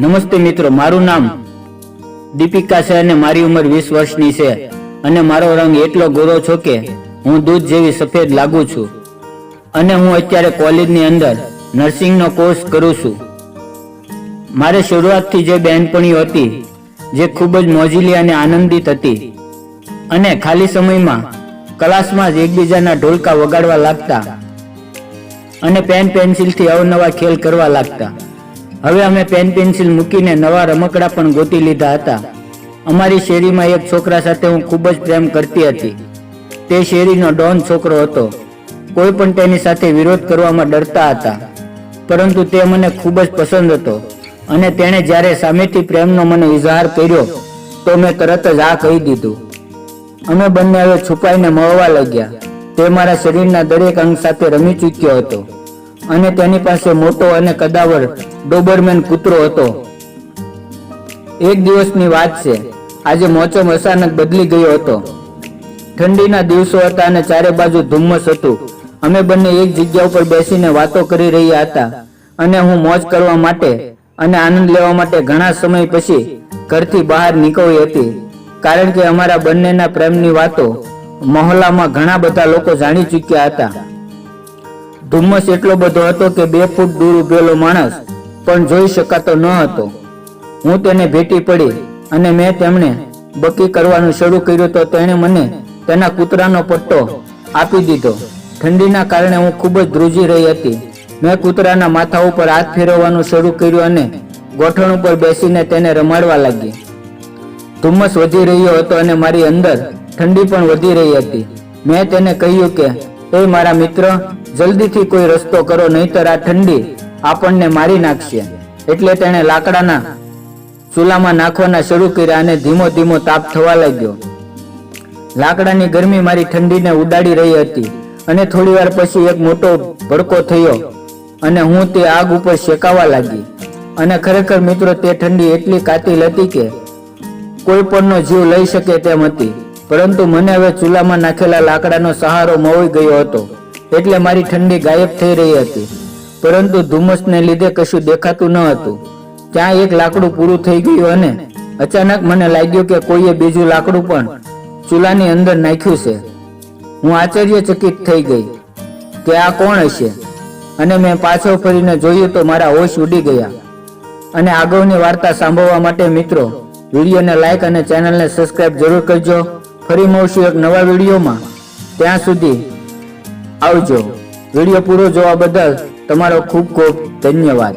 નમસ્તે મિત્રો, મારું નામ દીપિકા છે અને મારી ઉંમર 20 વર્ષની છે અને મારો રંગ એટલો ગોરો છો કે હું દૂધ જેવી સફેદ લાગુ છું અને હું અત્યારે કોલેજની અંદર નર્સિંગનો કોર્સ કરું છું। મારે શરૂઆતથી જે બહેનપણીઓ હતી જે ખૂબ જ મોજીલી અને આનંદિત હતી અને ખાલી સમયમાં ક્લાસમાં જ એકબીજાના ઢોલકા વગાડવા લાગતા અને પેન પેન્સિલથી અવનવા ખેલ કરવા લાગતા। હવે અમે પેન પેન્સિલ મૂકીને નવા રમકડા પણ ગોતી લીધા હતા। અમારી શેરીમાં એક છોકરા સાથે હું ખૂબ જ પ્રેમ કરતી હતી। તે શેરીનો ડોન છોકરો હતો। કોઈ પણ તેની સાથે વિરોધ કરવામાં ડરતા હતા, પરંતુ તે મને ખૂબ જ પસંદ હતો અને તેણે જ્યારે સામેથી પ્રેમનો મને ઇઝહાર કર્યો તો મેં તરત જ આ કહી દીધું। અમે બંને હવે છુપાઈને મળવા લાગ્યા। તે મારા શરીરના દરેક અંગ સાથે રમી ચૂક્યો હતો અને તેની પાસે મોટો અને કદાવર ડોબરમેન કૂતરો હતો। એક દિવસની વાત છે, આજે મોસમ અચાનક બદલી ગયો હતો। ઠંડીના દિવસો હતા અને ચારે બાજુ ધુમ્મસ હતું। અમે બંને એક જગ્યા ઉપર બેસીને વાતો કરી રહ્યા હતા અને હું મોજ કરવા માટે અને આનંદ લેવા માટે ઘણા સમય પછી ઘરથી બહાર નીકળી હતી, કારણ કે અમારા બંનેના પ્રેમની વાતો મહોલ્લામાં ઘણા બધા લોકો જાણી ચૂક્યા હતા। ધુમ્મસ એટલો બધો હતો કે 2 ફૂટ દૂર ઉભેલો માણસ પણ જોઈ શકાતો ન હતો। હું તેને ભેટી પડી અને મેં તેમને બકી કરવાનું શરૂ કર્યું તો તેણે મને તેના કૂતરાનો પટ્ટો આપી દીધો। ઠંડીના કારણે હું ખૂબ જ ધ્રુજી રહી હતી। મેં કૂતરાના માથા ઉપર હાથ ફેરવવાનું શરૂ કર્યું અને ગોઠણ ઉપર બેસીને તેને રમાડવા લાગી। ધુમ્મસ વધી રહ્યો હતો અને મારી અંદર ઠંડી પણ વધી રહી હતી। મેં તેને કહ્યું કે એ મારા મિત્ર, જલ્દીથી કોઈ રસ્તો કરો, નહીતર આ ઠંડી આપણને મારી નાખશે। એટલે તેણે લાકડાના ચૂલામાં નાખવાના શરૂ કર્યા અને ધીમો ધીમો તાપ થવા લાગ્યો। લાકડાની ગરમી મારી ઠંડીને ઉડાડી રહી હતી અને થોડી વાર પછી એક મોટો ભડકો થયો અને હું તે આગ ઉપર શેકાવા લાગી। અને ખરેખર મિત્રો, તે ઠંડી એટલી કાતિલ હતી કે કોઈ પણનો જીવ લઈ શકે તેમ હતી, પરંતુ મને હવે ચૂલામાં નાખેલા લાકડાનો સહારો મળી ગયો હતો, એટલે મારી ઠંડી ગાયબ થઈ રહી હતી। પરંતુ ધુમ્મસને લીધે કશું દેખાતું ન હતું। ત્યાં એક લાકડું પૂરું થઈ ગયું અને અચાનક મને લાગ્યું કે કોઈએ બીજું લાકડું પણ ચૂલાની અંદર નાખ્યું છે। હું આશ્ચર્યચકિત થઈ ગઈ કે આ કોણ હશે અને મેં પાછળ ફરીને જોયું તો મારા હોશ ઉડી ગયા। અને આગળની વાર્તા સાંભળવા માટે મિત્રો, વિડીયોને લાઈક અને ચેનલને સબસ્ક્રાઇબ જરૂર કરજો। ફરી મળશું એક નવા વિડીયોમાં, ત્યાં સુધી આવજો। વિડીયો પૂરો જોવા બદલ તમારો ખૂબ ખૂબ ધન્યવાદ।